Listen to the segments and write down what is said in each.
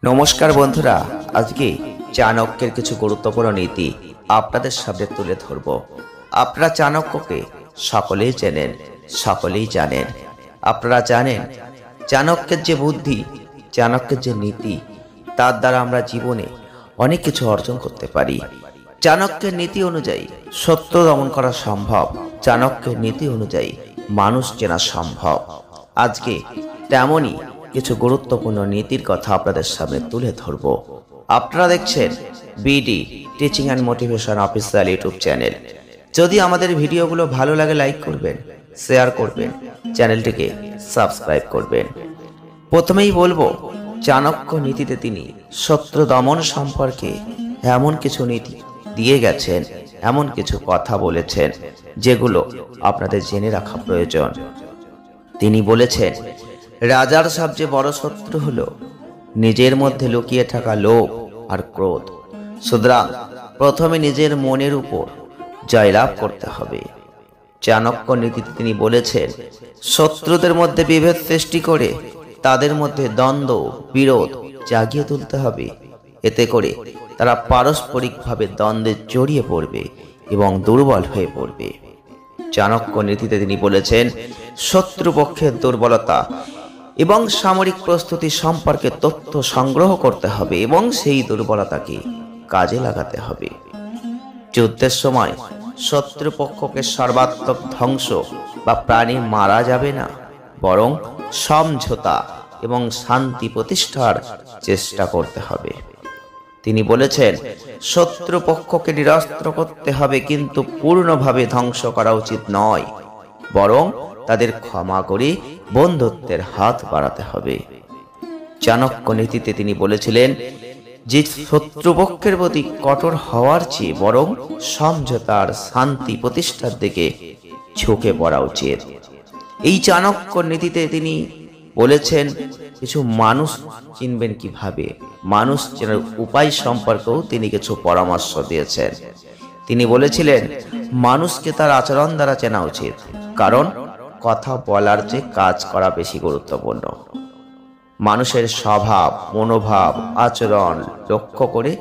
নমস্কার বন্ধুরা, আজকে চাণক্যের কিছু গুরুত্বপূর্ণ নীতি আপনাদের সামনে তুলে ধরব। আপনারা চাণক্যকে সকলেই চেনেন, সকলেই জানেন। আপনারা জানেন চাণক্যের যে বুদ্ধি, চাণক্যের যে নীতি, তার দ্বারা আমরা জীবনে অনেক কিছু অর্জন করতে পারি। চাণক্যের নীতি অনুযায়ী সত্য দমন করা সম্ভব, চাণক্যের নীতি অনুযায়ী মানুষ চেনা সম্ভব। আজকে তেমনই কিছু গুরুত্বপূর্ণ নীতির কথা আপনাদের সামনে তুলে ধরব। আপনারা দেখছেন BD teaching and motivation official YouTube channel. যদি আমাদের ভিডিওগুলো ভালো লাগে লাইক করবেন, শেয়ার করবেন, চ্যানেলটিকে সাবস্ক্রাইব করবেন। প্রথমেই বলবো, চাণক্য নীতিতে তিনি শত্রু দমন সম্পর্কে এমন কিছু নীতি দিয়ে গেছেন, এমন কিছু কথা বলেছেন যেগুলো আপনাদের জেনে রাখা প্রয়োজন। তিনি বলেছেন, রাজার সবচেয়ে বড় শত্রু হলো নিজের মধ্যে লুকিয়ে থাকা লোভ আর ক্রোধ। সুতরাং প্রথমে নিজের মনের উপর জয়লাভ করতে হবে। চাণক্য নীতিতে তিনি বলেছেন, শত্রুদের মধ্যে বিভেদ সৃষ্টি করে তাদের মধ্যে দ্বন্দ্ব বিরোধ জাগিয়ে তুলতে হবে। এতে করে তারা পারস্পরিকভাবে দ্বন্দ্বে জড়িয়ে পড়বে এবং দুর্বল হয়ে পড়বে। চাণক্য নীতিতে তিনি বলেছেন, শত্রুপক্ষের দুর্বলতা এবং সামরিক প্রস্তুতি সম্পর্কে তথ্য সংগ্রহ করতে হবে এবং সেই দুর্বলতাকে কাজে লাগাতে হবে। যুদ্ধের সময় শত্রুপক্ষকে সর্বাত্মক ধ্বংস বা প্রাণী মারা যাবে না, বরং সমঝোতা এবং শান্তি প্রতিষ্ঠার চেষ্টা করতে হবে। তিনি বলেছেন, শত্রুপক্ষকে নিরস্ত্র করতে হবে, কিন্তু পূর্ণভাবে ধ্বংস করা উচিত নয়, বরং তাদের ক্ষমা করে বন্ধুত্বের হাত বাড়াতে হবে। চাণক্য নীতিতে তিনি বলেছিলেন যে শত্রুপক্ষের প্রতি কঠোর হওয়ার চেয়ে বরং সমঝোতার শান্তি প্রতিষ্ঠার দিকে ঝুঁকে পড়া উচিত। এই চাণক্য নীতিতে তিনি বলেছেন, কিছু মানুষ চিনবেন কিভাবে, মানুষ চেনার উপায় সম্পর্কেও তিনি কিছু পরামর্শ দিয়েছেন। তিনি বলেছিলেন, মানুষকে তার আচরণ দ্বারা চেনা উচিত, কারণ কথা বলার চেয়ে কাজ করা বেশি গুরুত্বপূর্ণ। মানুষের স্বভাব, মনোভাব, আচরণ লক্ষ্য করে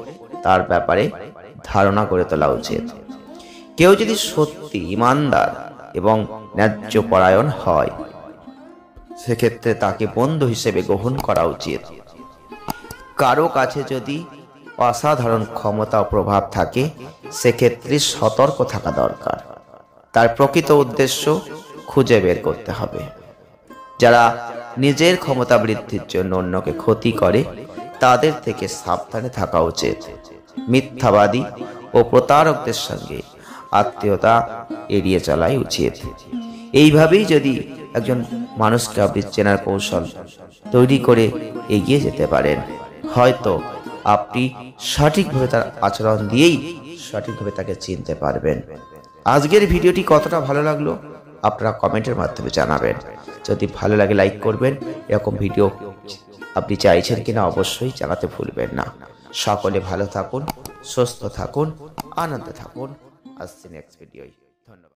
তার ব্যাপারে ধারণা করে তোলা উচিত। কেউ যদি সত্যি ইমানদার এবং ন্যায্য পরায়ণ হয়, সেক্ষেত্রে তাকে বন্ধু হিসেবে গ্রহণ করা উচিত। কারো কাছে যদি অসাধারণ ক্ষমতা ও প্রভাব থাকে, সেক্ষেত্রে সতর্ক থাকা দরকার। তার প্রকৃত উদ্দেশ্য খুঁজে বের করতে হবে। যারা নিজের ক্ষমতা বৃদ্ধির জন্য অন্যকে ক্ষতি করে, তাদের থেকে সাবধানে থাকা উচিত। মিথ্যাবাদী ও প্রতারকদের সঙ্গে আত্মীয়তা এড়িয়ে চলাই উচিত। এইভাবেই যদি একজন মানুষকে আপনি চেনার কৌশল তৈরি করে এগিয়ে যেতে পারেন, হয়তো আপনি সঠিকভাবে তার আচরণ দিয়েই সঠিকভাবে তাকে চিনতে পারবেন। আজকের ভিডিওটি কতটা ভালো লাগলো আপনারা কমেন্টের মাধ্যমে জানাবেন। যদি ভালো লাগে লাইক করবেন। এরকম ভিডিও আপনি চাইছেন কিনা অবশ্যই জানাতে ভুলবেন না। সকলে ভালো থাকুন, সুস্থ থাকুন, আনন্দে থাকুন। আসছি নেক্সট ভিডিওয়। ধন্যবাদ।